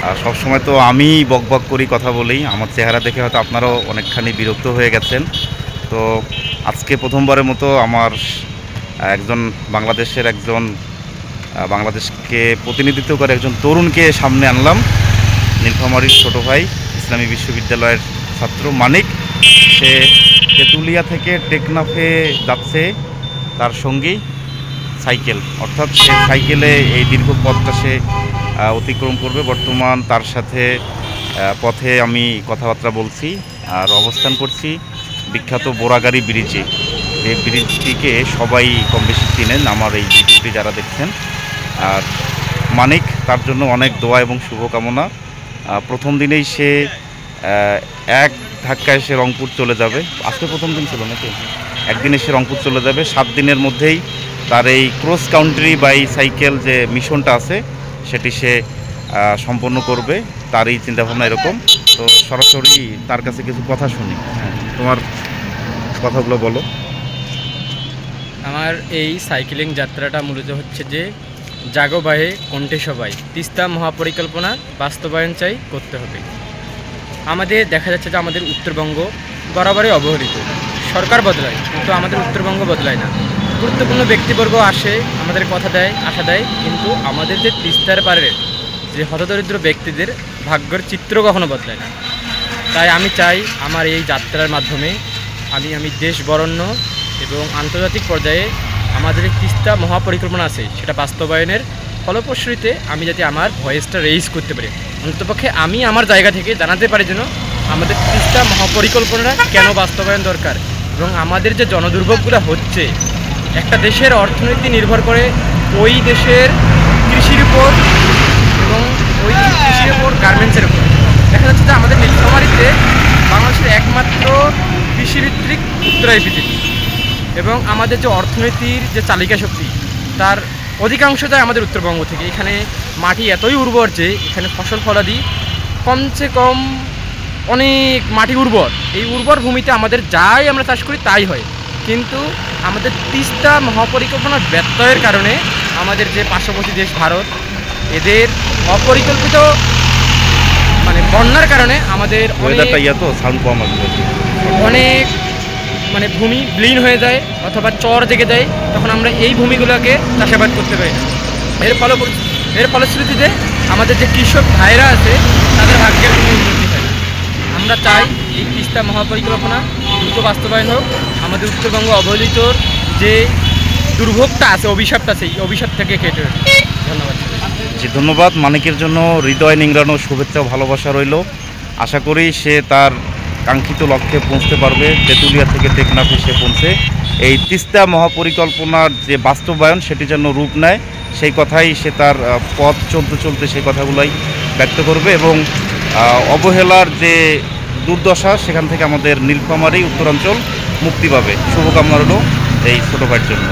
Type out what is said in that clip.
আর সবসময় তো আমি বকবক করি, কথা বলি, আমার চেহারা দেখে হয়তো আপনারাও অনেকখানি বিরক্ত হয়ে গেছেন। তো আজকে প্রথমবারের মতো আমার একজন বাংলাদেশকে প্রতিনিধিত্ব করে একজন তরুণকে সামনে আনলাম। নীলফামারীর ছোট ভাই, ইসলামী বিশ্ববিদ্যালয়ের ছাত্র মানিক। সে তেঁতুলিয়া থেকে টেকনাফে যাচ্ছে, তার সঙ্গী সাইকেল, অর্থাৎ সে সাইকেলে এই দীর্ঘ পথটা সে অতিক্রম করবে। বর্তমান তার সাথে পথে আমি কথাবার্তা বলছি আর অবস্থান করছি বিখ্যাত বোরাগাড়ি ব্রিজে। এই ব্রিজটিকে সবাই কম বেশি চিনেন, আমার এই ভিডিওটি যারা দেখছেন। আর মানিক, তার জন্য অনেক দোয়া এবং শুভকামনা। প্রথম দিনেই সে এক ধাক্কায় সে রংপুর চলে যাবে। আজকে প্রথম দিন ছিল নাকি? একদিনে সে রংপুর চলে যাবে। 7 দিনের মধ্যেই তার এই ক্রস কান্ট্রি বাই সাইকেল যে মিশনটা আছে সেটি সে সম্পন্ন করবে। তারই চিন্তাভাবনা এরকম। তো সরাসরি তার কাছে কিছু কথা শুনি। হ্যাঁ, তোমার কথাগুলো বলো। আমার এই সাইকেলিং যাত্রাটা মূলত হচ্ছে যে জাগো বাহে কণ্ঠে সবাই, তিস্তা মহাপরিকল্পনা বাস্তবায়ন চাই করতে হবে। আমাদের দেখা যাচ্ছে যে আমাদের উত্তরবঙ্গ বরাবরই অবহেলিত। সরকার বদলায় কিন্তু আমাদের উত্তরবঙ্গ বদলায় না। গুরুত্বপূর্ণ ব্যক্তিবর্গ আসে, আমাদের কথা দেয়, আশা দেয়, কিন্তু আমাদের যে তিস্তার পাড়ের যে হতদরিদ্র ব্যক্তিদের ভাগ্যের চিত্র কখনো বদলায় না। তাই আমি চাই আমার এই যাত্রার মাধ্যমে আমি দেশ বরেণ্য এবং আন্তর্জাতিক পর্যায়ে আমাদের এই তিস্তা মহাপরিকল্পনা আছে সেটা বাস্তবায়নের ফলপ্রসূতে আমি যাতে আমার ভয়েসটা রেইজ করতে পারি, অন্ততপক্ষে আমি আমার জায়গা থেকে জানাতে পারি যেন আমাদের তিস্তা মহাপরিকল্পনাটা কেন বাস্তবায়ন দরকার। এবং আমাদের যে জনদুর্ভোগগুলো হচ্ছে, একটা দেশের অর্থনীতি নির্ভর করে ওই দেশের কৃষির উপর এবং ওই কৃষির উপর গার্মেন্টসের উপর। দেখা যাচ্ছে যে আমাদের নীলফামারীতে বাংলাদেশের একমাত্র কৃষিভিত্তিক উত্তরায় পৃথিবী এবং আমাদের যে অর্থনীতির যে চালিকা শক্তি তার অধিকাংশটাই আমাদের উত্তরবঙ্গ থেকে। এখানে মাটি এতই উর্বর যে এখানে ফসল ফলাদি কমসে কম অনেক মাটি উর্বর। এই উর্বর ভূমিতে আমাদের যাই আমরা চাষ করি তাই হয়, কিন্তু আমাদের তিস্তা মহাপরিকল্পনার ব্যত্যয়ের কারণে আমাদের যে পার্শ্ববর্তী দেশ ভারত, এদের অপরিকল্পিত বন্যার কারণে আমাদের অনেক ভূমি বিলীন হয়ে যায় অথবা চর জেগে যায়। তখন আমরা এই ভূমিগুলোকে চাষাবাদ করতে পারি না। এর ফলশ্রুতিতে আমাদের যে কৃষক ভাইরা আছে তাদের ভাগ্যের কোনো উন্নতি হয় না। আমরা চাই এই তিস্তা মহাপরিকল্পনা দ্রুত বাস্তবায়ন হোক। আমাদের উত্তরবঙ্গ অবহেলিত যে দুর্ভোগটা আছে, অভিশাপটা আছে, এই অভিশাপ থেকে কেটে। ধন্যবাদ। জি, ধন্যবাদ। মানিকের জন্য হৃদয় নিংড়ানো শুভেচ্ছা ও ভালোবাসা রইল। আশা করি সে তার কাঙ্ক্ষিত লক্ষ্যে পৌঁছতে পারবে। তেঁতুলিয়া থেকে টেকনাফে সে পৌঁছে এই তিস্তা মহাপরিকল্পনার যে বাস্তবায়ন সেটি যেন রূপ নেয়, সেই কথাই সে তার পথ চলতে সেই কথাগুলোই ব্যক্ত করবে। এবং অবহেলার যে দুর্দশা সেখান থেকে আমাদের নীলফামারী উত্তরাঞ্চল মুক্তি পাবে। শুভকামনা রইল এই ছোটো ভাইয়ের জন্য।